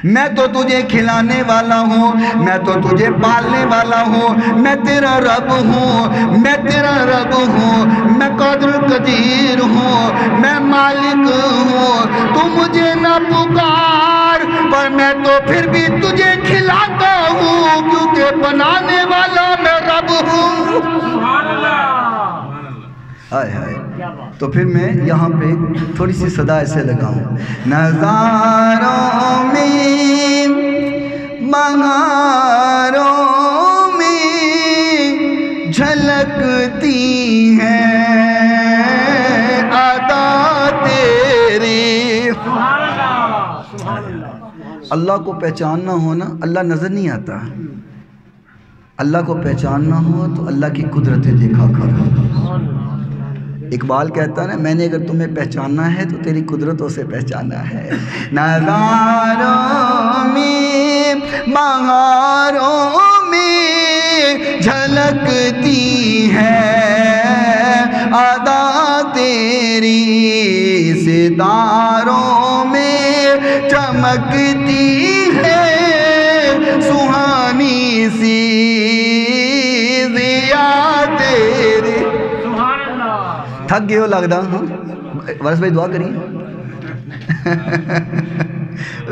میں تو تجھے کھلانے والا ہوں، میں تو تجھے پالنے والا ہوں، میں تیرا رب ہوں، میں تیرا رب ہوں، میں قادر قدیر ہوں، میں مالک ہوں، تو مجھے نہ پکار، پر میں تو پھر بھی تجھے کھلاتا ہوں، کیونکہ بنانے والا میں رب ہوں۔ آئے آئے تو پھر میں یہاں پہ تھوڑی سی صدا ایسے لگاؤں، نظاروں میں بہاروں میں جھلکتی ہیں ادا تیری۔ اللہ کو پہچاننا ہو نا، اللہ نظر نہیں آتا، اللہ کو پہچاننا ہو تو اللہ کی قدرتیں دیکھا کرو۔ اقبال کہتا ہے نا، میں نے اگر تمہیں پہچاننا ہے تو تیری قدرتوں سے پہچانا ہے۔ نظاروں میں بہاروں میں جھلکتی ہے ادا تیری، ستاروں میں چمکتی ہے سہانی سی ضیا تیری۔ تھک گئے ہو لگتا ہاں وارث بھائی دعا کریے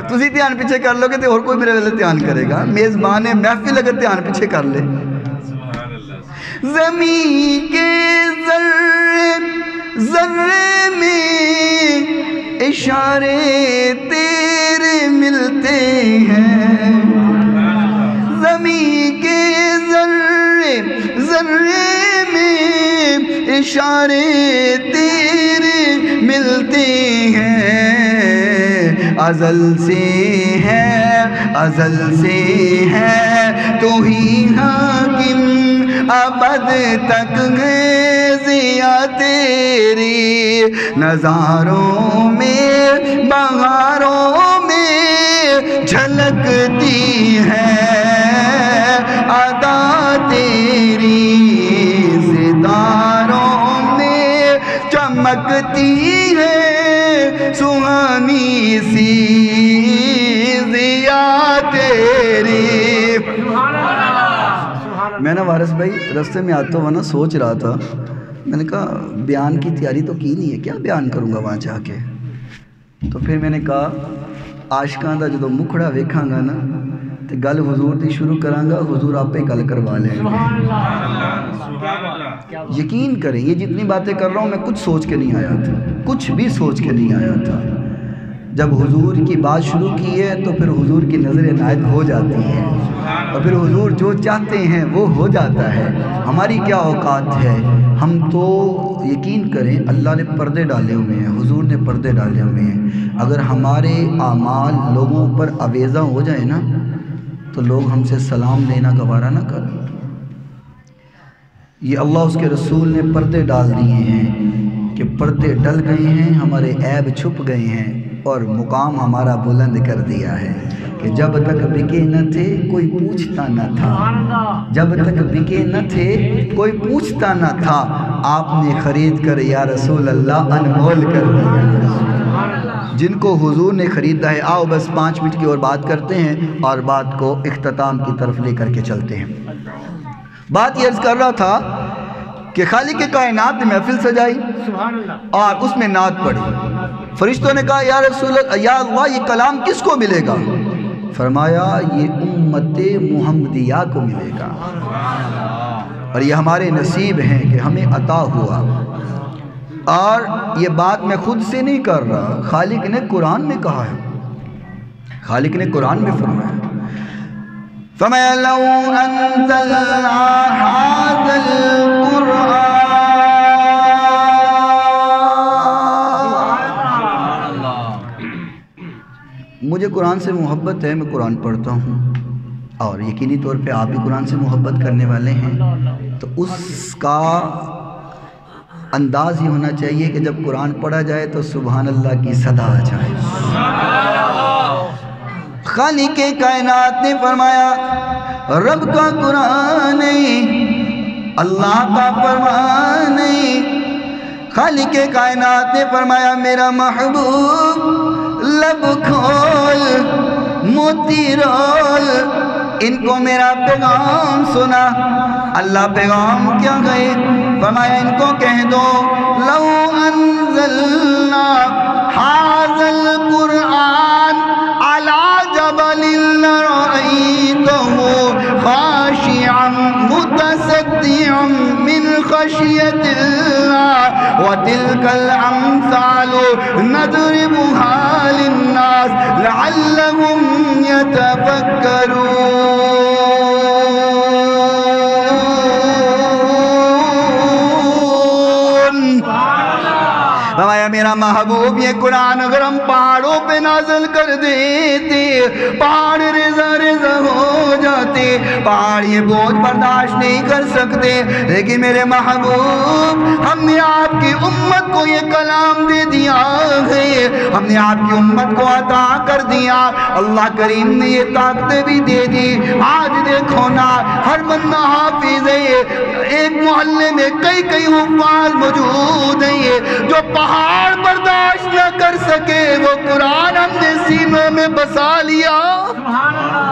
تسی دھیان پیچھے کر لو گے تو اور کوئی میرے ویلے دھیان کرے گا، میزبان محفل اگر دھیان پیچھے کر لے۔ زمین کے ذرے ذرے میں اشارے تیرے ملتے ہیں، زمین کے ذرے ذرے اشارے تیرے ملتے ہیں، ازل سے ہے ازل سے ہے تو ہی حاکم، ابد تک ہے ضیا تیری، نظاروں میں بہاروں میں جھلکتی ہے ادا تیری، ستاروں میں چمکتی ہے سہانی سی ضیا تیری۔ میں نا وارث بھائی راستے میں آتا ہوا نا سوچ رہا تھا، میں نے کہا بیان کی تیاری تو کی نہیں ہے، کیا بیان کروں گا وہاں جا کے؟ تو پھر میں نے کہا عاشقاں دا جدو مکھڑا ویکھاں گا نا تو گل حضور دی شروع کراں گا، حضور آپ پہ گل کروا لیں گے۔ یقین کریں یہ جتنی باتیں کر رہا ہوں میں کچھ سوچ کے نہیں آیا تھا، کچھ بھی سوچ کے نہیں آیا تھا، جب حضور کی بات شروع کی ہے تو پھر حضور کی نظر عنایت ہو جاتی ہے، اور پھر حضور جو چاہتے ہیں وہ ہو جاتا ہے۔ ہماری کیا اوقات ہے، ہم تو یقین کریں اللہ نے پردے ڈالے ہوئے ہیں، حضور نے پردے ڈالے ہوئے ہیں، اگر ہمارے اعمال لوگوں پر آویزہ ہو جائے نا تو لوگ ہم سے سلام لینا گوارہ نہ کریں۔ یہ اللہ اس کے رسول نے پردے ڈال دیے ہیں کہ پردے ڈل گئے ہیں، ہمارے عیب چھپ گئے ہیں، اور مقام ہمارا بلند کر دیا ہے کہ جب تک بکے نہ تھے کوئی پوچھتا نہ تھا، جب تک بکے نہ تھے کوئی پوچھتا نہ تھا، آپ نے خرید کر یا رسول اللہ انمول کر دیا۔ جن کو حضور نے خریدا ہے، آؤ بس 5 منٹ کی اور بات کرتے ہیں اور بات کو اختتام کی طرف لے کر کے چلتے ہیں۔ بات یہ عرض کر رہا تھا کہ خالق کائنات نے محفل سجائی اور اس میں نعت پڑھی، فرشتوں نے کہا یا رسول یا اللہ یہ کلام کس کو ملے گا؟ فرمایا یہ امت محمدیہ کو ملے گا، اور یہ ہمارے نصیب ہیں کہ ہمیں عطا ہوا۔ اور یہ بات میں خود سے نہیں کر رہا، خالق نے قرآن میں کہا ہے، خالق نے قرآن میں فرمایا فَمَا لَوْ أَنزَلْنَا هَذَا الْقُرْآنَ، مجھے قرآن سے محبت ہے، میں قرآن پڑھتا ہوں، اور یقینی طور پہ آپ بھی قرآن سے محبت کرنے والے ہیں، تو اس کا انداز یہ ہونا چاہیے کہ جب قرآن پڑھا جائے تو سبحان اللہ کی صدا آ جائے۔ خالق کائنات نے فرمایا رب کا قرآن اللہ کا فرمان، خالق کائنات نے فرمایا میرا محبوب لب کھول موتی رول، ان کو میرا پیغام سنا۔ اللہ پیغام کیا گئے؟ فرمایا ان کو کہہ دو لو انزلنا ھذا القرآن علی جبل لرأیتہ خاشعا متصدعا من خشیۃ اللہ وتلک الامثال نضربها للناس لعلهم يتفکرون۔ فرمایا میرا محبوب یہ قرآن اگر ہم پہاڑوں پہ نازل کر دیتے پہاڑ رضا رضا ہو جاتے، پہاڑ یہ بوجھ برداشت نہیں کر سکتے، لیکن میرے محبوب ہم نے آپ کی امت کو یہ کلام دے دیا ہے، ہم نے آپ کی امت کو عطا کر دیا، اللہ کریم نے یہ طاقتیں بھی دے دی۔ آج دیکھو نا ہر بندہ حافظ ہے، ایک محلے میں کئی کئی حفاظ موجود ہیں جو پہاڑ برداشت نہ کر سکے، وہ قرآن ہم نے سینوں میں بسا لیا۔ سبحان اللہ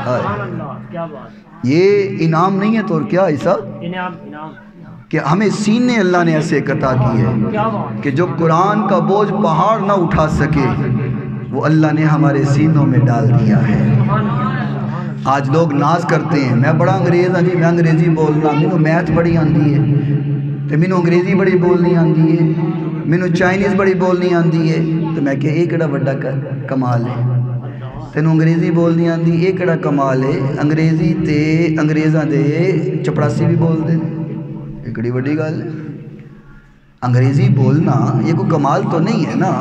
سبحان اللہ، کیا بات، یہ انعام نہیں ہے تو اور کیا ایسا انعام کہ ہمیں سینے اللہ نے ایسے عطا کی ہے کیا بات، کہ جو قرآن کا بوجھ پہاڑ نہ اٹھا سکے وہ اللہ نے ہمارے سینوں میں ڈال دیا ہے۔ سبحان اللہ۔ آج لوگ ناز کرتے ہیں میں بڑا انگریز ہاں جی، میں انگریزی بولنا، مینوں میتھ بڑی آندی ہے تو مینوں انگریزی بڑی بولنی آندی ہے، مینوں چائنیز بڑی بولنی آندی ہے، تو میں کہ یہ کیڑا بڑا کمال ہے، تینوں انگریزی بولنی آندی یہ کیڑا کمال ہے، انگریزی تے انگریزاں دے چپڑاسی بھی بول دے، یہ کڑی بڑی گل ہے۔ انگریزی بولنا یہ کوئی کمال تو نہیں ہے نا۔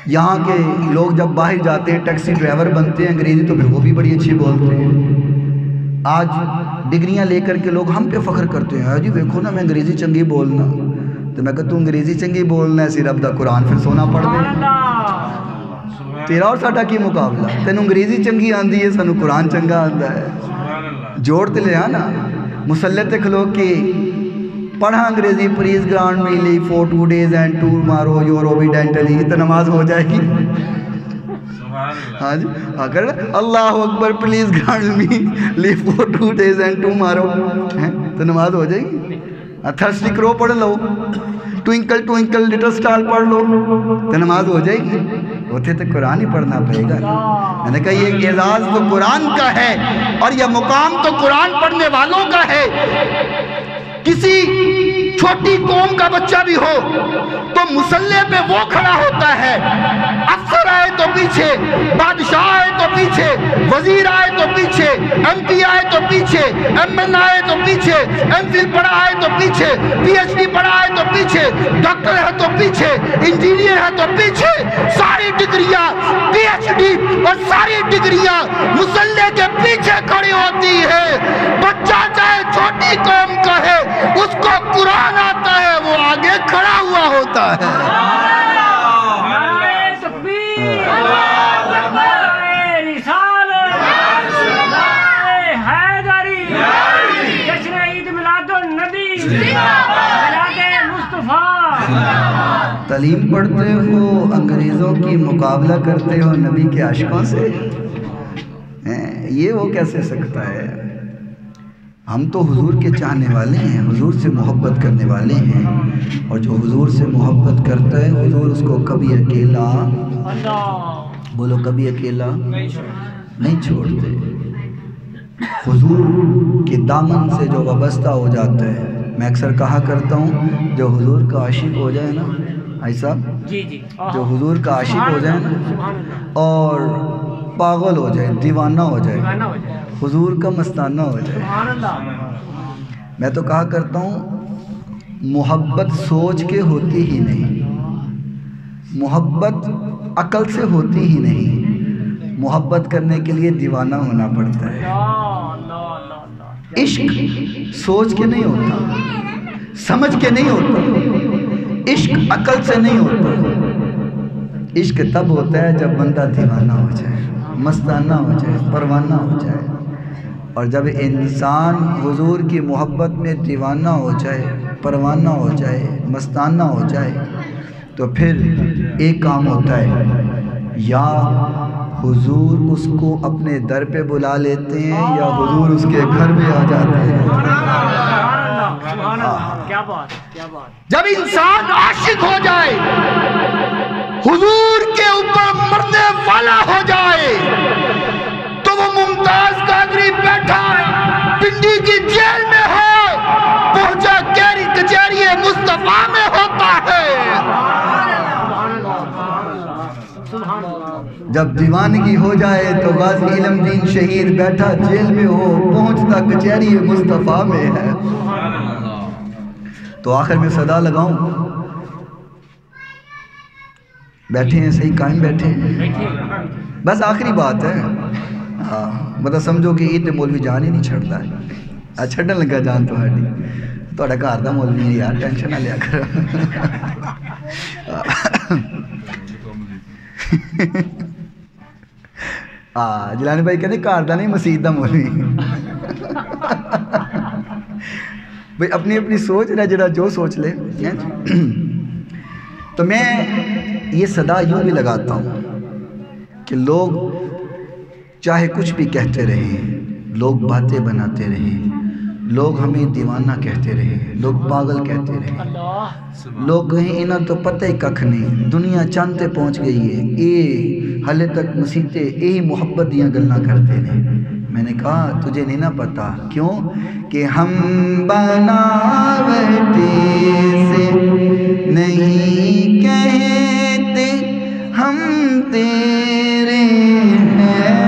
یہاں کے لوگ جب باہر جاتے ہیں ٹیکسی ڈرائیور بنتے ہیں انگریزی تو پھر وہ بھی بڑی اچھی بولتے ہیں۔ آج ڈگریاں لے کر کے لوگ ہم پہ فخر کرتے ہیں جی دیکھو نا میں انگریزی چنگی بولنا، تو میں کہتا ہوں انگریزی چنگی بولنا ہے سی رب دا قرآن پھر سونا پڑھ دے، تیرا اور ساڈا کی مقابلہ، تینوں انگریزی چنگی آندی ہے سانوں قرآن چنگا آندا ہے، جوڑ تے لے آنا مسلح تے کھلو کے پڑھا انگریزی please grant me leave for 2 days and ٹور مارو یور اوبیڈینٹلی، تو نماز ہو جائے گی۔ ہاں جی اگر اللہ اکبر please grant me leave for 2 days and ٹور مارو تو نماز ہو جائے گی۔ تھرسٹی کرو پڑھ لو، ٹوئنکل ٹوئنکل لٹل سٹار پڑھ لو تو نماز ہو جائے گی، ہوتے تو قرآن ہی پڑھنا پڑے گا۔ میں نے کہا یہ اعزاز تو قرآن کا ہے اور یہ مقام تو قرآن پڑھنے والوں کا ہے۔ کسی چھوٹی قوم کا بچہ بھی ہو تو مسلح پہ وہ کھڑا ہوتا ہے، افسر آئے تو پیچھے، بادشاہ آئے تو پیچھے، وزیر آئے تو پیچھے، ایم پی آئے تو پیچھے، ایم این آئے تو پیچھے، ایم فل پڑھا آئے تو پیچھے، پی ایچ ڈی پڑھا آئے تو پیچھے، ڈاکٹر ہے تو پیچھے، انجینئر ہے تو پیچھے، ساری ڈگریاں پی ایچ ڈی اور ساری ڈگریاں مسلح کے پیچھے کھڑی ہوتی ہے۔ بچہ چاہے چھوٹی قوم کا ہے اس کو قرآن آتا ہے، وہ آگے کھڑا ہوا ہوتا ہے۔ تعلیم پڑھتے ہو انگریزوں کی مقابلہ کرتے ہو نبی کے عاشقوں سے، یہ وہ کیسے سکتا ہے؟ ہم تو حضور کے چاہنے والے ہیں، حضور سے محبت کرنے والے ہیں، اور جو حضور سے محبت کرتا ہے حضور اس کو کبھی اکیلا، بولو کبھی اکیلا نہیں چھوڑتے۔ حضور کے دامن سے جو وابستہ ہو جاتا ہے، میں اکثر کہا کرتا ہوں جو حضور کا عاشق ہو جائے نا بھائی صاحب، جو حضور کا عاشق ہو جائے نا اور پاگل ہو جائے، دیوانہ ہو جائے، حضور کا مستانہ ہو جائے، میں تو کہا کرتا ہوں محبت سوچ کے ہوتی ہی نہیں، محبت عقل سے ہوتی ہی نہیں، محبت کرنے کے لیے دیوانہ ہونا پڑتا ہے۔ عشق سوچ کے نہیں ہوتا، سمجھ کے نہیں ہوتا، عشق عقل سے نہیں ہوتا۔ عشق تب ہوتا ہے جب بندہ دیوانہ ہو جائے، مستانہ ہو جائے، پروانہ ہو جائے۔ اور جب انسان حضور کی محبت میں دیوانہ ہو جائے، پروانہ ہو جائے، مستانہ ہو جائے، تو پھر ایک کام ہوتا ہے، یا حضور اس کو اپنے در پہ بلا لیتے ہیں یا حضور اس کے گھر میں آ جاتے ہیں۔ جب انسان عاشق ہو جائے، حضور کے اوپر مرنے والا ہو جائے، تو وہ ممتاز قادری بیٹھا پنڈی کی جیل میں ہو، پہنچا کیری کچہری مصطفیٰ میں ہوتا ہے۔ جب دیوانگی ہو جائے تو غازی علم دین شہید بیٹھا جیل میں ہو، پہنچتا کچہری مصطفیٰ میں ہے۔ تو آخر میں صدا لگاؤں، بیٹھے ہیں صحیح، قائم بیٹھے ہیں، بس آخری بات ہے۔ ہاں مطلب سمجھو کہ عید مولوی جان ہی نہیں چھڑتا ہے، چھڑن لگا جان تھوڑا گھر دا مولوی ہے یار، ٹینشن نہ لیا کر۔ جلانی بھائی کہتے گھر دا نہیں مسجد دا مولوی۔ بھئی اپنی اپنی سوچ رہا، جڑا جو سوچ لے۔ تو میں یہ صدا یوں بھی لگاتا ہوں کہ لوگ چاہے کچھ بھی کہتے رہیں، لوگ باتیں بناتے رہیں، لوگ ہمیں دیوانہ کہتے رہیں، لوگ پاگل کہتے رہیں، لوگ کہیں انہاں تو پتہ ہی ککھ نہیں، دنیا چاند تے پہنچ گئی ہے، اے حلے تک مسیتے یہی محبت دیاں گلاں کرتے ہیں۔ میں نے کہا تجھے نہیں نہ پتا، کیوں کہ ہم بناوٹی سے نہیں کہتے، ہم تیرے ہیں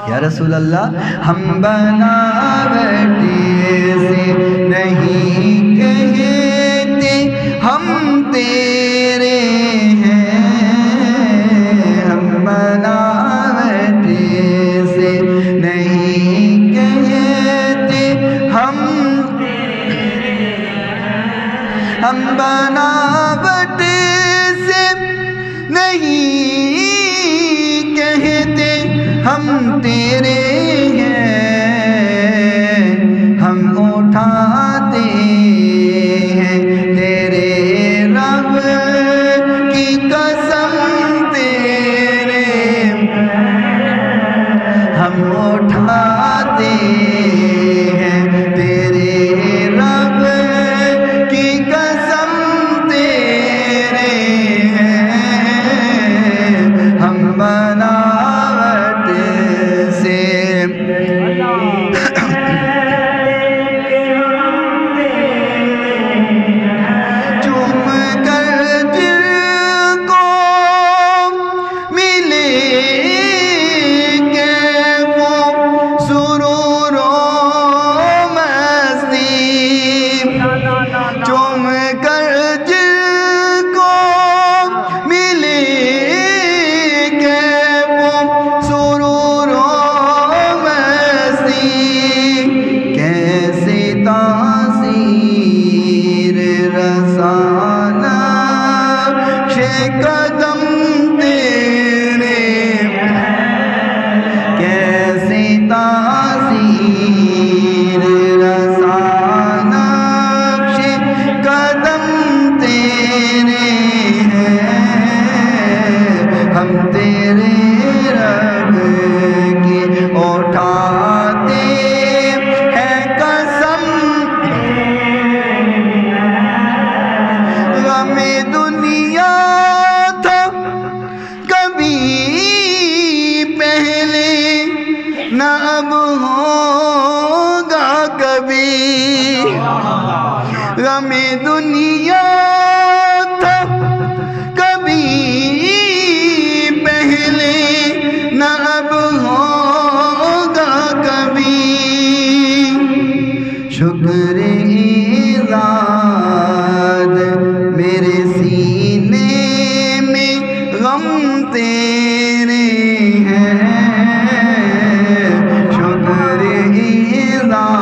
یا رسول اللہ۔ ہم بناوٹی سے نہیں کہتے، ہم تیرے ہیں، ہم بناوٹی سے نہیں کہتے، ہم بناوٹی سے نہیں کہتے، ہم تیرے ہیں، ہم اٹھاتے ہیں تیرے رب کی قسم، تیرے ہم اٹھاتے ہیں تیرے رب کی قسم، تیرے ہیں، ہم بناوٹ سے چوم کر دل کو ملے گے وہ سرور و مستی، چوم کر دل کو ملے گے وہ سرور و مستی، کیسے تاثیر رسانا قدم تیرے، کیسے تاثیر رسانا قدم تیرے ہیں، ہم تیرے رب کی اٹھاتے ہیں قسم، غم دنیا تھا کبھی پہلے، نہ اب ہوگا کبھی، غم دنیا تھا کبھی پہلے، نہ اب ہوگا کبھی، شکر ایزاد میرے سینے میں غم تیرے ہیں، شکر ایزاد